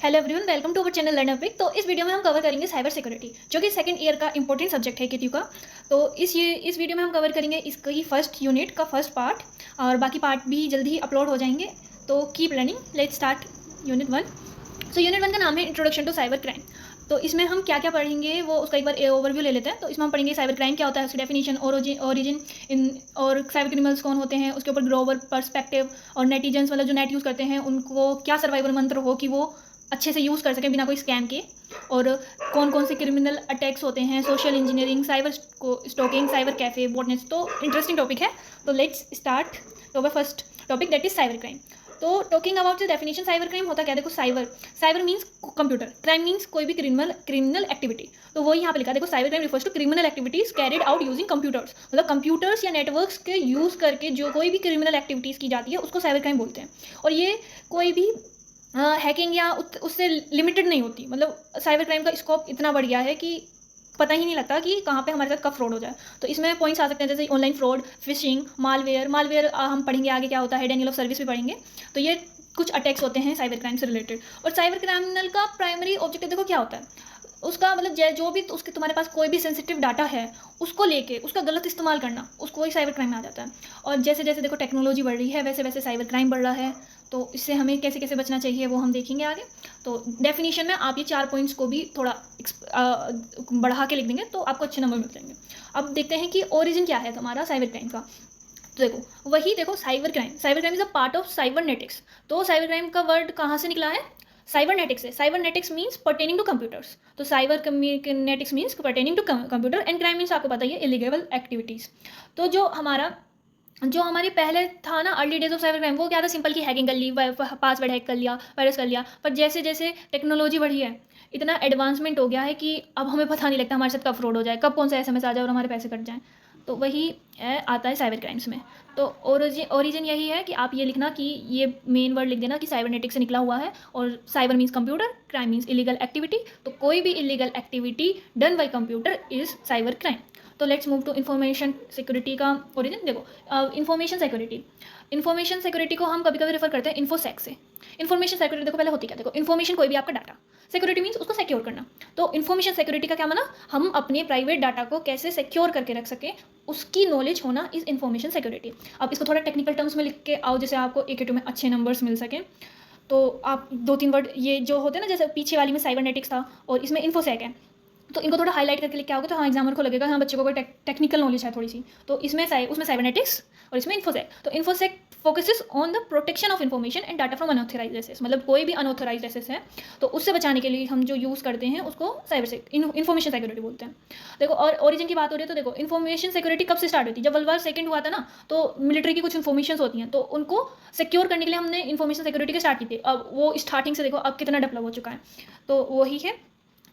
Hello everyone, welcome to our channel learner brick. तो इस video में हम कवर करेंगे साइबर सिक्योरिटी, जो कि सेकंड ईयर का इंपॉर्टेंट सब्जेक्ट है केटीयू का। तो इस वीडियो में हम कवर करेंगे इसकी फर्स्ट यूनिट का फर्स्ट पार्ट, और बाकी पार्ट भी जल्दी ही अपलोड हो जाएंगे। तो keep learning, let's start unit 1। So unit 1 का नाम है इंट्रोडक्शन टू साइबर क्राइम। तो इसमें हम क्या क्या पढ़ेंगे वो उसका एक बार ओवरव्यू ले लेते हैं। तो इसमें हम पढ़ेंगे साइबर क्राइम क्या होता है, उसकी डेफिनेशन, ओरिजिन इन और साइबर क्रिमिनल्स कौन होते हैं, उसके ऊपर ग्रोवर पर्सपेक्टिव, और नेटिजन्स मतलब जो नेट यूज़ करते हैं उनको क्या सर्वाइवल मंत्र हो कि वो अच्छे से यूज़ कर सकें बिना कोई स्कैम के, और कौन कौन से क्रिमिनल अटैक्स होते हैं, social engineering, cyber stalking, cyber cafe, botnets. तो इंटरेस्टिंग टॉपिक है। तो लेट्स स्टार्ट तो first topic, that is cyber crime. तो talking about the definition, cyber crime होता क्या है? देखो, cyber means computer, crime means कोई भी क्रिमिनल एक्टिविटी। तो वही यहाँ पे लिखा, देखो, cyber crime refers to criminal activities carried out using computers. मतलब कंप्यूटर्स या नेटवर्क्स के यूज़ करके जो कोई भी क्रिमिनल एक्टिविटीज़ की जाती है उसको साइबर क्राइम बोलते हैं। और ये कोई भी हैकिंग या उससे लिमिटेड नहीं होती। मतलब साइबर क्राइम का स्कोप इतना बढ़ गया है कि पता ही नहीं लगता कि कहाँ पे हमारे साथ कब फ्रॉड हो जाए। तो इसमें पॉइंट्स आ सकते हैं जैसे ऑनलाइन फ्रॉड, फिशिंग, मालवेयर हम पढ़ेंगे आगे क्या होता है, डेनियल ऑफ सर्विस भी पढ़ेंगे। तो ये कुछ अटैक्स होते हैं साइबर क्राइम से रिलेटेड। और साइबर क्रिमिनल का प्राइमरी ऑब्जेक्टिव देखो क्या होता है उसका, मतलब जो भी उसके तुम्हारे पास कोई भी सेंसिटिव डाटा है उसको लेके उसका गलत इस्तेमाल करना, उसको ही साइबर क्राइम में आ जाता है। और जैसे जैसे देखो टेक्नोलॉजी बढ़ रही है वैसे वैसे साइबर क्राइम बढ़ रहा है। तो इससे हमें कैसे कैसे बचना चाहिए वो हम देखेंगे आगे। तो डेफिनेशन में आप ये 4 पॉइंट्स को भी थोड़ा बढ़ा के लिख देंगे तो आपको अच्छे नंबर मिल जाएंगे। अब देखते हैं कि ओरिजिन क्या है हमारा साइबर क्राइम का। तो देखो cyber crime is a part of cybernetics. तो साइबर क्राइम का वर्ड कहाँ से निकला है? साइबरनेटिक्स है। Cybernetics means pertaining to computers. तो cybernetics means pertaining to computer, and crime means आपको पता ही है इलीगल एक्टिविटीज़। तो जो हमारी पहले था ना early days of cyber crime, वो क्या था? सिंपल की हैकिंग कर ली, पासवर्ड हैक कर लिया, वायरस कर लिया। पर जैसे जैसे टेक्नोलॉजी बढ़ी है, इतना एडवांसमेंट हो गया है कि अब हमें पता नहीं लगता हमारे साथ कब फ्रॉड हो जाए, कब कौन सा एसएमएस आ जाए और हमारे पैसे कट जाएँ। तो वही आता है साइबर क्राइम्स में। तो ओरिजिन यही है कि आप ये लिखना कि ये मेन वर्ड लिख देना कि साइबरनेटिक से निकला हुआ है, और cyber means computer, crime means illegal activity. तो कोई भी illegal activity done by computer is cyber crime. तो let's move to information security का ओरिजिन। देखो, इन्फॉर्मेशन सिक्योरिटी को हम कभी कभी रेफर करते हैं इन्फोसेक से। इन्फॉर्मेशन सिक्योरिटी देखो पहले होती क्या? देखो, इन्फॉर्मेशन कोई भी आपका डाटा, सिक्योरिटी मीन्स उसको सिक्योर करना। तो इन्फॉर्मेशन सिक्योरिटी का क्या माना? हम अपने प्राइवेट डाटा को कैसे सिक्योर करके रख सकें, उसकी नॉलेज होना इज इन्फॉर्मेशन सिक्योरिटी। अब इसको थोड़ा टेक्निकल टर्म्स में लिख के आओ, जैसे आपको AQ2 में अच्छे नंबर्स मिल सकें। तो आप 2-3 वर्ड ये जो होते हैं ना, जैसे पीछे वाली में साइबरनेटिक्स था और इसमें इन्फोसेक है, तो इनको थोड़ा हाईलाइट करके लिख के आओगे तो हाँ एग्जामर को लगेगा हाँ बच्चे को कोई टेक्निकल नॉलेज है थोड़ी सी। तो उसमें साइबरनेटिक्स और इसमें इन्फोसेक। तो infosec focuses on the protection of information and data from unauthorised access. मतलब कोई भी अनऑथराइज्ड एक्सेस है तो उससे बचाने के लिए हम जो यूज़ करते हैं उसको इन्फॉर्मेशन सिक्योरिटी बोलते हैं। देखो, और ओरिजिन की बात हो रही है तो देखो, इन्फॉर्मेशन सिक्योरिटी कब से स्टार्ट हुई थी? जब वर्ल्ड वार सेकंड हुआ था ना, तो मिलिट्री की कुछ इन्फॉर्मेशन होती हैं तो उनको सिक्योर करने के लिए हमने इन्फॉर्मेशन सिक्योरिटी के स्टार्ट की थी। अब वो स्टार्टिंग से देखो अब कितना डेवलप हो चुका है। तो वही है।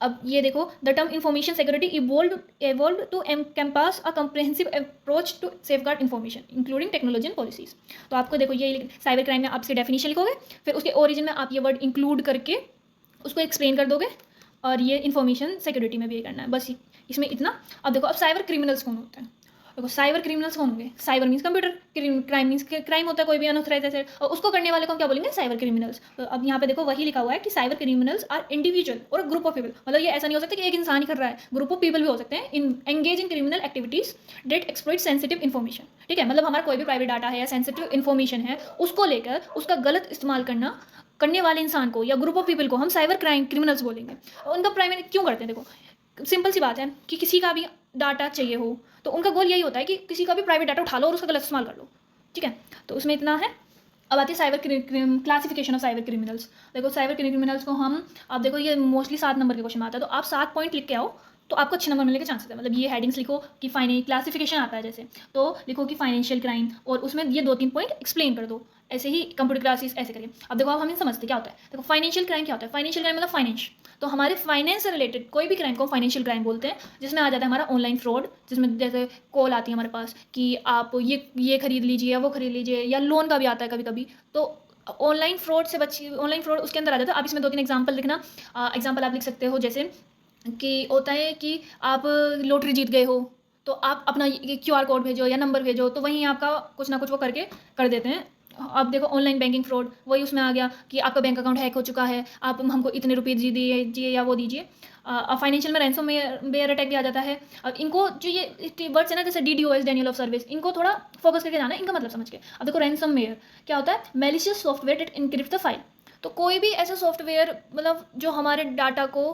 अब ये देखो, the term information security evolve to encompass a comprehensive approach to safeguard information including technology and policies. तो आपको देखो ये साइबर क्राइम में आप इसकी डेफिनेशन लिखोगे, फिर उसके ओरिजिन में आप ये वर्ड इंक्लूड करके उसको एक्सप्लेन कर दोगे, और ये इन्फॉर्मेशन सिक्योरिटी में भी करना है, बस इसमें इतना। अब देखो, अब साइबर क्रिमिनल्स कौन होते हैं? देखो, साइबर क्रिमिनल्स कौन होंगे? Cyber means computer, crime means crime होता है कोई भी अनऑथराइज एसेट, और उसको करने वाले को हम क्या बोलेंगे? Cyber criminals. तो अब यहाँ पे देखो वही लिखा हुआ है कि साइबर क्रिमिनल्स आर इंडिविजुअल और ग्रुप ऑफ पीपल। मतलब ये ऐसा नहीं हो सकता कि एक इंसान ही कर रहा है, ग्रुप ऑफ पीपल भी हो सकते हैं इन engage in criminal activities that exploit sensitive information. ठीक है, मतलब हमारा कोई भी प्राइवेट डाटा है या सेंसिटिव इन्फॉर्मेशन है उसको लेकर उसका गलत इस्तेमाल करने वाले इंसान को या ग्रुप ऑफ पीपल को हम साइबर क्रिमिनल्स बोलेंगे। उनका प्राइमरी क्यों करते हैं? देखो, सिंपल सी बात है कि किसी का भी डाटा चाहिए हो तो उनका गोल यही होता है कि किसी का भी प्राइवेट डाटा उठा लो और उसका गलत इस्तेमाल कर लो। ठीक है, तो उसमें इतना है। अब आती है cyber classification of cyber criminals. देखो, साइबर क्रिमिनल्स को हम, अब देखो ये मोस्टली 7 नंबर के क्वेश्चन आता है, तो आप 7 पॉइंट लिख के आओ तो आपको अच्छे नंबर मिलने के चांसेस है। मतलब ये हेडिंग्स लिखो कि क्लासिफिकेशन आता है जैसे, तो लिखो कि फाइनेंशियल क्राइम, और उसमें ये 2-3 पॉइंट एक्सप्लेन कर दो। ऐसे ही कंप्यूटर क्लासेस ऐसे करें। अब देखो, अब हम समझते क्या होता है। देखो, फाइनेंशियल क्राइम क्या होता है? फाइनेंशियल क्राइम मतलब फाइनेंस। तो हमारे फाइनेंस से रिलेटेड कोई भी क्राइम को फाइनेंशियल क्राइम बोलते हैं, जिसमें आ जाता है हमारा ऑनलाइन फ्रॉड, जिसमें जैसे कॉल आती है हमारे पास कि आप ये खरीद लीजिए या वो खरीद लीजिए, या लोन का भी आता है कभी कभी। तो ऑनलाइन फ्रॉड से बचिए, ऑनलाइन फ्रॉड उसके अंदर आ जाता है। आप इसमें 2-3 एग्जाम्पल लिखना। एग्जाम्पल आप लिख सकते हो जैसे कि होता है कि आप लॉटरी जीत गए हो तो आप अपना QR कोड भेजो या नंबर भेजो, तो वहीं आपका कुछ ना कुछ वो करके कर देते हैं, अब देखो ऑनलाइन बैंकिंग फ्रॉड, वही उसमें आ गया कि आपका बैंक अकाउंट हैक हो चुका है, आप हमको इतने रुपये दीजिए या वो दीजिए। फाइनेंशियल में रैंसम वेयर अटैक भी आ जाता है। अब इनको जो ये वर्ड्स है ना, जैसे DDoS, डेनियल ऑफ सर्विस, इनको थोड़ा फोकस करके जाना है, इनका मतलब समझ के। अब देखो रैंसम वेयर क्या होता है, malicious software that encrypt the file. तो कोई भी ऐसा सॉफ्टवेयर मतलब जो हमारे डाटा को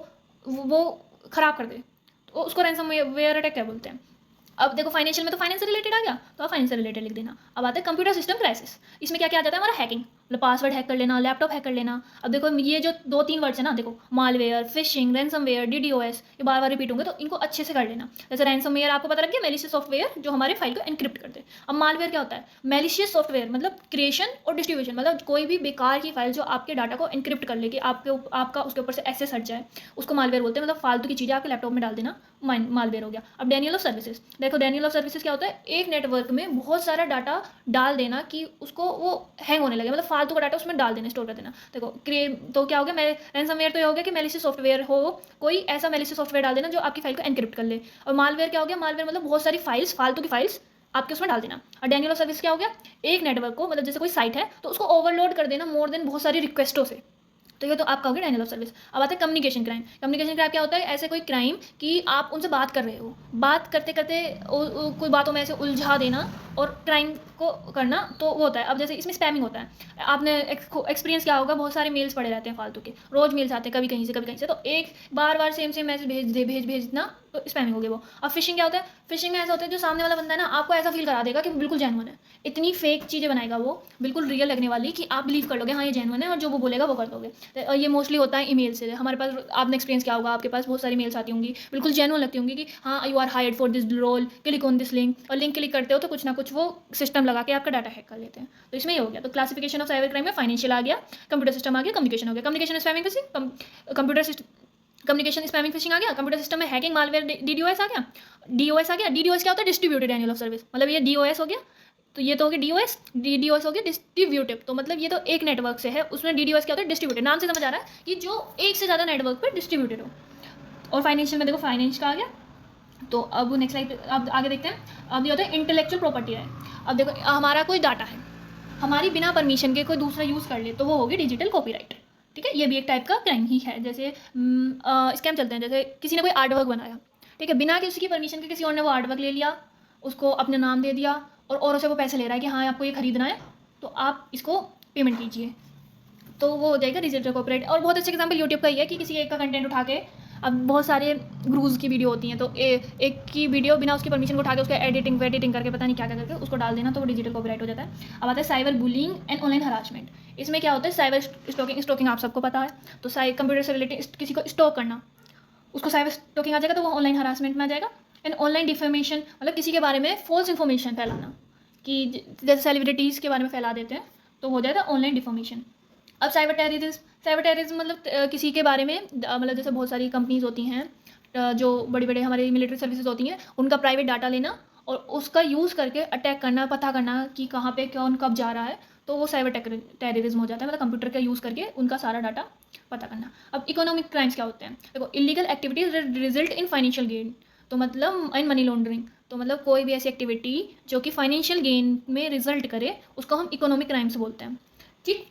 वो ख़राब कर दे, तो उसको रैंसम वेयर अटैक क्या बोलते हैं। अब देखो फाइनेंशियल में तो फाइनेंस से रिलेटेड आ गया, तो आप फाइनेंस से रिलेटेड लिख देना। अब आता है कंप्यूटर सिस्टम क्राइसिस। इसमें क्या क्या आ जाता है हमारा, हैकिंग, मतलब पासवर्ड हैक कर लेना, लैपटॉप हैक कर लेना। अब देखो ये जो 2-3 वर्ड्स है ना, देखो मालवेयर, फिशिंग, रैंसमवेयर, DDoS, ये बार बार रिपीट होंगे, तो इनको अच्छे से कर लेना। जैसे रैंसमवेयर आपको पता लग गया, मेलिशियस सॉफ्टवेयर जो हमारे फाइल को एनक्रिप्ट करते हैं। अब मालवेयर क्या होता है, मेलिशियस सॉफ्टवेयर मतलब क्रिएशन और डिस्ट्रीब्यूशन, मतलब कोई भी बेकार की फाइल जो आपके डाटा को एनक्रिप्ट कर ले कि आपका उसके ऊपर से एक्सेस हट जाए, उसको मालवेयर बोलते हैं। मतलब फालतू की चीज़ें आपके लैपटॉप में डाल देना, मालवेयर हो गया। अब डेनियल ऑफ सर्विसेज, देखो डेनियल ऑफ सर्विसेज क्या होता है, एक नेटवर्क में बहुत सारा डाटा डाल देना कि उसको वो हैंग होने लगे, मतलब फालतू का डाटा उसमें डाल देना, स्टोर कर देना। देखो तो क्या हो गया, रैंसमवेयर तो ये हो गया कि मेलिशियस सॉफ्टवेयर हो, कोई ऐसा मेलिशियस सॉफ्टवेयर डाल देना जो आपकी फाइल को एनक्रिप्ट कर ले। और मालवेयर क्या हो गया, मालवेयर मतलब बहुत सारी फाइल्स, फालतू की फाइल्स आपके उसमें डाल देना। और डेनियल ऑफ सर्विस क्या हो गया, एक नेटवर्क को, मतलब जैसे कोई साइट है तो उसको ओवरलोड कर देना मोर देन बहुत सारी रिक्वेस्टों से। तो ये तो आपका हो गया डेनियल ऑफ सर्विस। अब आता है कम्युनिकेशन क्राइम। कम्युनिकेशन क्राइम क्या होता है, ऐसे कोई क्राइम कि आप उनसे बात कर रहे हो, बात करते करते कोई बातों में ऐसे उलझा देना और क्राइम को करना, तो वो होता है। अब जैसे इसमें स्पैमिंग होता है, आपने एक्सपीरियंस क्या होगा, बहुत सारे मेल्स पड़े रहते हैं फालतू के, रोज मेल्स आते हैं कभी कहीं से कभी कहीं से, तो एक बार बार सेम सेम मैसेज भेजना, तो स्पैमिंग हो गया वो। अब फिशिंग क्या होता है, फिशिंग में ऐसा होता है जो सामने वाला बंदा है ना, आपको ऐसा फील करा देगा कि बिल्कुल जेन्युइन है, इतनी फेक चीज़ें बनाएगा वो, बिल्कुल रियल लगने वाली, कि आप बिलीव कर लोगे हाँ ये जेन्युइन है, और जो वो बोलेगा वो कर दोगे। तो ये मोस्टली होता है ईमेल से। हमारे पास, आपने एक्सपीरियंस क्या होगा, आपके पास बहुत सारी मेल्स आती होंगी, बिल्कुल जेन्युइन लगती होंगी कि हाँ you are hired for this role, click on this link, और लिंक क्लिक करते हो तो कुछ ना कुछ वो सिस्टम लगा के आपका डाटा हैक कर लेते हैं। तो इसमें ये हो गया। तो क्लासिफिकेशन ऑफ साइबर क्राइम में फाइनेंशियल आ गया, कंप्यूटर सिस्टम आ गया, कम्युनिकेशन हो गया। Communication spamming phishing, computer system, communication spamming phishing आ गया, कंप्यूटर सिस्टम में हैकिंग, मालवेयर, DDoS आ गया। DOS आ गया, DDoS क्या होता है, डिस्ट्रीब्यूटेड डेनियल ऑफ सर्विस, मतलब ये DOS हो गया, तो ये तो हो गया DDoS हो गया डिस्ट्रीब्यूटिव, तो मतलब ये तो एक नेटवर्क से है, उसमें DDoS क्या होता है, डिस्ट्रीब्यूटेड, नाम से समझ आ रहा है कि जो एक से ज़्यादा नेटवर्क पर डिस्ट्रीब्यूटेड हो। और फाइनेंशियल में देखो फाइनेंस का आ गया। तो अब नेक्स्ट स्लाइड अब आगे देखते हैं। अब ये होता है इंटेलेक्चुअल प्रॉपर्टी है। अब देखो हमारा कोई डाटा है, हमारी बिना परमिशन के कोई दूसरा यूज़ कर ले, तो वो होगी डिजिटल कॉपीराइट। ठीक है, ये भी एक टाइप का क्राइम ही है। जैसे स्कैम चलते हैं, जैसे किसी ने कोई आर्ट वर्क बनाया, ठीक है, बिना किसी की परमिशन के किसी और ने वो आर्ट वर्क ले लिया, उसको अपने नाम दे दिया, और औरों से वो पैसे ले रहा है कि हाँ आपको ये खरीदना है तो आप इसको पेमेंट कीजिए, तो वो हो जाएगा डिजिटल कॉपीराइट। और बहुत अच्छे एग्जाम्पल यूट्यूब का ही है कि किसी एक का कंटेंट उठा के, अब बहुत सारे गुरूज की वीडियो होती हैं, तो एक की वीडियो बिना उसकी परमिशन को उठा के उसका एडिटिंग करके पता नहीं क्या क्या करके उसको डाल देना, तो वो डिजिटल कॉपीराइट हो जाता है। अब आता है cyber bullying and online harassment. इसमें क्या होता है, साइबर स्टॉकिंग आप सबको पता है, तो कंप्यूटर से रिलेटेड किसी को स्टॉक करना, उसको साइबर स्टॉकिंग आ जाएगा, तो वो ऑनलाइन हरासमेंट में आ जाएगा। एंड ऑनलाइन डिफेमेशन, मतलब किसी के बारे में फॉल्स इन्फॉर्मेशन फैलाना, कि जैसे सेलिब्रिटीज़ के बारे में फैला देते हैं, तो हो जाएगा ऑनलाइन डिफॉर्मेशन। अब साइबर टेररिज्म मतलब किसी के बारे में, मतलब जैसे बहुत सारी कंपनीज होती हैं, जो बड़ी बड़े हमारी मिलिट्री सर्विसेज होती हैं, उनका प्राइवेट डाटा लेना और उसका यूज़ करके अटैक करना, पता करना कि कहाँ पे कौन कब जा रहा है, तो वो साइबर टेररिज्म हो जाता है, मतलब कंप्यूटर का यूज़ करके उनका सारा डाटा पता करना। अब इकोनॉमिक क्राइम्स क्या होते हैं, देखो illegal activities result in financial gain, तो मतलब इन मनी लॉन्ड्रिंग, तो मतलब कोई भी ऐसी एक्टिविटी जो कि फाइनेंशियल गेन में रिजल्ट करे, उसको हम इकोनॉमिक क्राइम्स बोलते हैं। ठीक,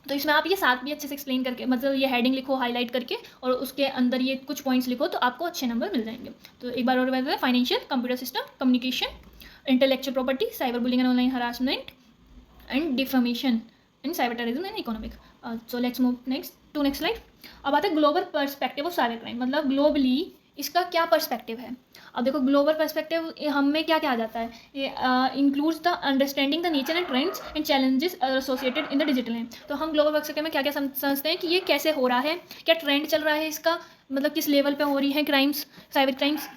तो इसमें आप ये साथ भी अच्छे से एक्सप्लेन करके, मतलब ये हेडिंग लिखो हाईलाइट करके, और उसके अंदर ये कुछ पॉइंट्स लिखो, तो आपको अच्छे नंबर मिल जाएंगे। तो एक बार और बता दें, financial, computer system, communication, intellectual property, cyber bullying and online harassment, and defamation, and cyber terrorism and economic. So let's move next slide. अब आता है global perspective of cyber crime, मतलब ग्लोबली इसका क्या पर्सपेक्टिव है। अब देखो ग्लोबल पर्सपेक्टिव हम में क्या क्या आ जाता है, ये includes the understanding the nature and trends and challenges associated in the digital है। तो हम ग्लोबल पर्सपेक्टिव में क्या क्या समझते हैं कि ये कैसे हो रहा है, क्या ट्रेंड चल रहा है इसका, मतलब किस लेवल पे हो रही है क्राइम्स, साइबर क्राइम्स,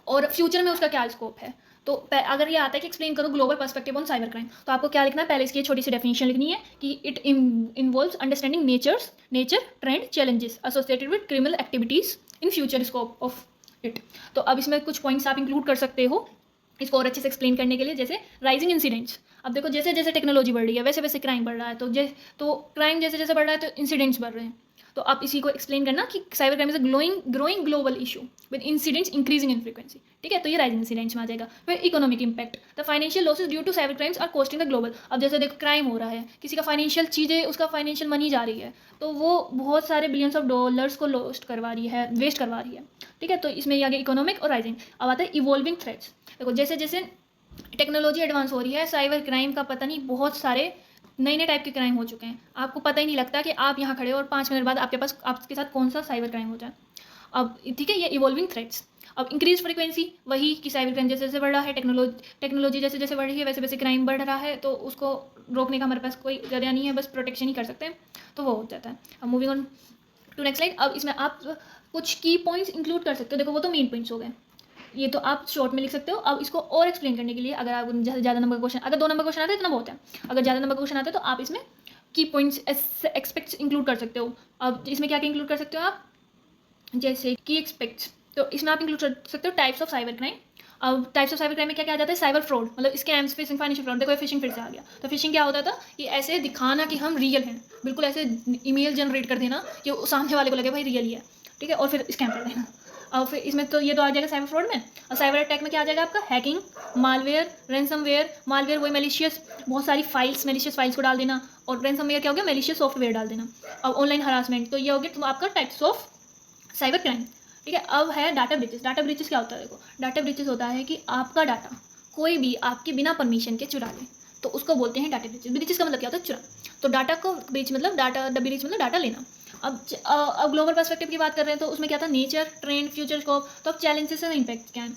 और फ्यूचर में उसका क्या स्कोप है। तो अगर ये आता है कि एक्सप्लेन करो global perspective on cyber crime, तो आपको क्या लिखना है, पहले इसकी छोटी सी डेफिनेशन लिखनी है कि it involves understanding nature trend challenges associated with criminal activities in future scope of it. तो अब इसमें कुछ पॉइंट्स आप इंक्लूड कर सकते हो इसको और अच्छे से एक्सप्लेन करने के लिए, जैसे राइजिंग इंसिडेंट्स। अब देखो जैसे जैसे टेक्नोलॉजी बढ़ रही है वैसे वैसे क्राइम बढ़ रहा है, तो क्राइम जैसे जैसे बढ़ रहा है तो इंसिडेंट्स बढ़ रहे हैं। तो आप इसी को एक्सप्लेन करना कि cyber crime is a growing global issue with incidents increasing in frequency, ठीक है, तो ये राइजिंग इंसिडेंट्स में आ जाएगा। फिर economic impact, the financial losses due to cyber crimes are costing the global. अब जैसे देखो क्राइम हो रहा है, किसी का फाइनेंशियल चीज़ें, उसका फाइनेंशियल मनी जा रही है, तो वो बहुत सारे बिलियंस ऑफ डॉलर्स को लॉस्ट करवा रही है, वेस्ट करवा रही है, ठीक है। तो इसमें ये आ गया इकोनॉमिक और राइजिंग। अब आता है इवॉल्विंग थ्रेट्स। देखो जैसे जैसे टेक्नोलॉजी एडवांस हो रही है, साइबर क्राइम का पता नहीं बहुत सारे नए नए टाइप के क्राइम हो चुके हैं, आपको पता ही नहीं लगता कि आप यहाँ खड़े हो और 5 मिनट बाद आपके साथ कौन सा साइबर क्राइम हो जाए। अब ठीक है, ये इवॉल्विंग थ्रेट्स। अब इंक्रीज फ्रीक्वेंसी, वही कि साइबर क्राइम जैसे जैसे बढ़ रहा है, टेक्नोलॉजी जैसे जैसे बढ़ रही है, वैसे वैसे क्राइम बढ़ रहा है, तो उसको रोकने का हमारे पास कोई जरिया नहीं है, बस प्रोटेक्शन ही कर सकते हैं, तो वो हो जाता है। अब moving on to next slide. अब इसमें आप कुछ की पॉइंट्स इंक्लूड कर सकते हो। देखो वो तो मेन पॉइंट्स हो गए, ये तो आप शॉर्ट में लिख सकते हो। अब इसको और एक्सप्लेन करने के लिए, अगर आप ज़्यादा नंबर का क्वेश्चन, अगर 2 नंबर क्वेश्चन आते हैं इतना बहुत है, अगर ज़्यादा नंबर का क्वेश्चन आता है तो आप इसमें की पॉइंट्स एक्सपेक्ट्स इंक्लूड कर सकते हो। अब इसमें क्या क्या इंक्लूड कर सकते हो आप, जैसे की एक्सपेक्ट्स, तो इसमें आप इंक्लूड कर सकते हो टाइप्स ऑफ साइबर क्राइम। अब टाइप्स ऑफ साइबर क्राइम में क्या क्या आ जाता है, साइबर फ्रॉड, मतलब स्कैम्स, फिशिंग, फाइनेंशियल फ्रॉड। देखो फिशिंग फिर से आ गया। तो फिशिंग क्या होता था कि ऐसे दिखाना कि हम रियल हैं, बिल्कुल ऐसे ईमेल जनरेट कर देना कि सामने वाले को लगे भाई रियल ही है, ठीक है, और फिर स्कैम कर देना। और फिर इसमें तो ये तो आ जाएगा साइबर फ्रॉड में। और साइबर अटैक में क्या आ जाएगा आपका, हैकिंग, मालवेयर, रैंसमवेयर। मालवेयर वही मैलिशियस, बहुत सारी फाइल्स, मैलिशियस फाइल्स को डाल देना, और रैंसमवेयर क्या हो गया, मैलिशियस सॉफ्टवेयर डाल देना। अब ऑनलाइन हरासमेंट, तो ये हो गया आपका टाइप्स ऑफ साइबर क्राइम, ठीक है। अब है डाटा ब्रीचेस। डाटा ब्रीचेस क्या होता है, देखो डाटा ब्रीचेस होता है कि आपका डाटा कोई भी आपके बिना परमिशन के चुरा ले, तो उसको बोलते हैं डाटा ब्रीचेस। ब्रीचेस का मतलब क्या होता है, चुरा। तो डाटा को ब्रीच मतलब डाटा, ब्रीच मतलब डाटा लेना। अब ग्लोबल पर्सपेक्टिव की बात कर रहे हैं, तो उसमें क्या था, नेचर, ट्रेंड, फ्यूचर स्कोप। तो अब चैलेंजेस एंड इम्पैक्ट क्या है,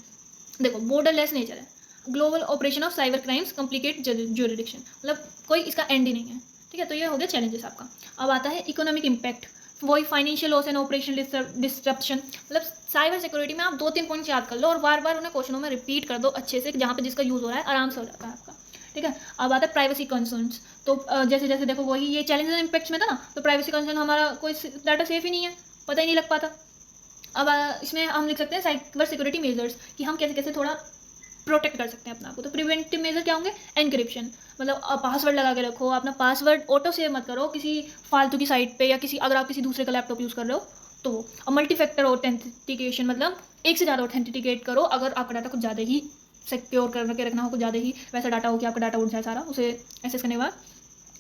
देखो बॉर्डरलेस नेचर है, global operation of cyber crimes, complicate jurisdiction, मतलब कोई इसका एंड ही नहीं है, ठीक है। तो ये हो गया चैलेंजेस आपका। अब आता है इकोनॉमिक इम्पैक्ट, वही financial loss and operational disruption. मतलब साइबर सिक्योरिटी में आप 2-3 पॉइंट्स याद कर लो और बार बार उन्हें क्वेश्चनों में रिपीट कर दो अच्छे से, जहाँ पे जिसका यूज़ हो रहा है आराम से हो जाता है आपका, ठीक है। अब आता है प्राइवेसी कंसर्न्स। तो जैसे जैसे देखो वही ये चैलेंजेस एंड इम्पैक्ट्स में था ना, तो प्राइवेसी कंसर्न, हमारा कोई डाटा सेफ ही नहीं है, पता ही नहीं लग पाता। अब इसमें हम लिख सकते हैं साइबर सिक्योरिटी मेजर्स, कि हम कैसे कैसे थोड़ा प्रोटेक्ट कर सकते हैं अपना को। तो प्रिवेंटिव मेजर क्या होंगे, एनक्रिप्शन, मतलब पासवर्ड लगा के रखो, अपना पासवर्ड ऑटो सेव मत करो किसी फालतू की साइट पे, या किसी, अगर आप किसी दूसरे का लैपटॉप यूज़ कर रहे हो तो वो। और मल्टी फैक्टर ऑथेंटिकेशन, मतलब एक से ज़्यादा ऑथेंटिकेट करो, अगर आपका डाटा कुछ ज़्यादा ही सिक्योर करके रखना हो, कुछ ज़्यादा ही वैसा डाटा हो कि आपका डाटा उड़ जाए सारा, उसे एक्सेस करने के बाद,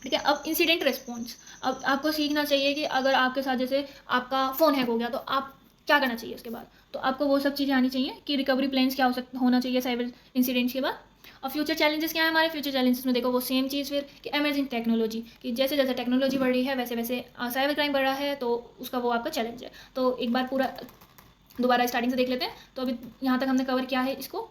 ठीक है। अब इंसिडेंट रिस्पॉन्स, अब आपको सीखना चाहिए कि अगर आपके साथ जैसे आपका फ़ोन हैक हो गया तो आप क्या करना चाहिए उसके बाद, तो आपको वो सब चीज़ें आनी चाहिए कि रिकवरी प्लान्स क्या होना चाहिए साइबर इंसिडेंट्स के बाद। और फ्यूचर चैलेंजेस क्या है हमारे, फ्यूचर चैलेंजेस में देखो वो सेम चीज़ फिर कि एमर्जिंग टेक्नोलॉजी, कि जैसे जैसे टेक्नोलॉजी बढ़ रही है वैसे वैसे साइबर क्राइम बढ़ रहा है, तो उसका वो आपका चैलेंज है। तो एक बार पूरा दोबारा स्टार्टिंग से देख लेते हैं। तो अभी यहाँ तक हमने कवर किया है इसको,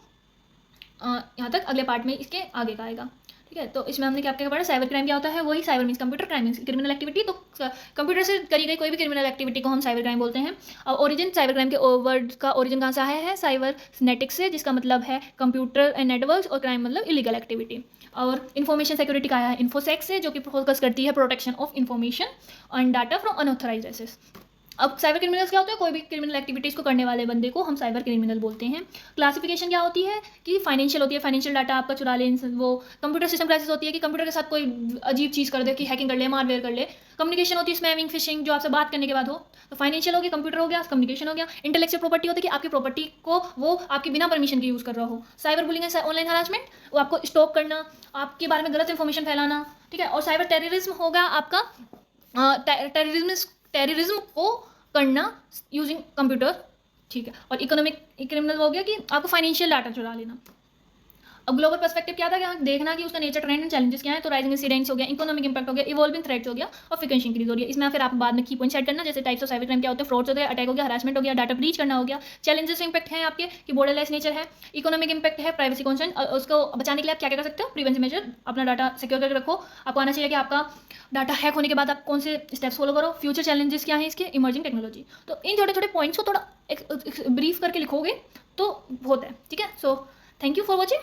यहाँ तक, अगले पार्ट में इसके आगे का आएगा, ठीक है। तो इसमें हमने क्या क्या पढ़ा, साइबर क्राइम क्या होता है, वही cyber means computer, crime means criminal activity. तो कंप्यूटर से करी गई कोई भी क्रिमिनल एक्टिविटी को हम साइबर क्राइम बोलते हैं। और ओरिजिन, साइबर क्राइम के वर्ड का ओरिजिन कहाँ से आया है, साइबर नेटिक्स से, जिसका मतलब है कंप्यूटर एंड नेटवर्क्स, और क्राइम मतलब इलीगल एक्टिविटी। और इन्फॉर्मेशन सिक्योरिटी का आया है इन्फोसेक्स से, जो कि फोकस करती है protection of information and data from unauthorised access. अब साइबर क्रिमिनल्स क्या होते हैं, कोई भी क्रिमिनल एक्टिविटीज़ को करने वाले बंदे को हम साइबर क्रिमिनल बोलते हैं। क्लासिफिकेशन क्या होती है कि फाइनेंशियल होती है, फाइनेंशियल डाटा आपका चुरा ले, वो कंप्यूटर सिस्टम क्राइसिस होती है कि कंप्यूटर के साथ कोई अजीब चीज़ कर दे, कि हैकिंग कर ले, मालवेयर कर ले। कम्युनिकेशन होती है स्पैमिंग, फिशिंग, जो आपसे बात करने के बाद हो। तो फाइनेंशियल हो गया, कंप्यूटर हो गया, कम्युनिकेशन हो गया। इंटेलेक्चुअल प्रॉपर्टी होती है कि आपकी प्रॉपर्टी को वो आपके बिना परमिशन के यूज़ कर रहा हो। साइबर बुलिंग है ऑनलाइन हरासमेंट, वो आपको स्टॉक करना, आपके बारे में गलत इन्फॉर्मेशन फैलाना, ठीक है। और साइबर टेररिज्म होगा आपका, टेररिज्म को करना यूजिंग कंप्यूटर, ठीक है। और इकोनॉमिक क्रिमिनल हो गया कि आपको फाइनेंशियल डाटा चुरा लेना। अब ग्लोबल पर्सपेक्टिव क्या था, कि देखना कि उसका नेचर, ट्रेंड एंड चैलेंजेस क्या है। तो राइजिंग इंसिडेंट्स हो गया, इकोनॉमिक इंपैक्ट हो गया, इवॉल्विंग थ्रेट्स हो गया, और फ्रीक्वेंसी इंक्रीज हो रही है। इसमें फिर आप बाद में की पॉइंट सेट करना, जैसे टाइप्स ऑफ साइबर क्राइम क्या होते हैं, फ्रॉड्स हो गया, अटैक हो गया, हरासमेंट हो गया, डाटा ब्रीच करना हो गया। चैलेंजेस इंपैक्ट है आपके कि बॉर्डरलेस नेचर है, इकोनॉमिक इंपैक्ट है, प्राइवेसी कंसर्न, उसको बचाने के लिए आप क्या क्या कर सकते हो, प्रिवेंटिव मेजर, अपना डाटा सिक्योर करके रखो। आपको आना चाहिए कि आपका डाटा हैक होने के बाद आप कौन से स्टेप्स फॉलो करो। फ्यूचर चैलेंजेस क्या है इसके, इमर्जिंग टेक्नोलॉजी। तो इन छोटे छोटे पॉइंट्स को थोड़ा ब्रीफ करके लिखोगे तो होता है, ठीक है। So thank you for watching.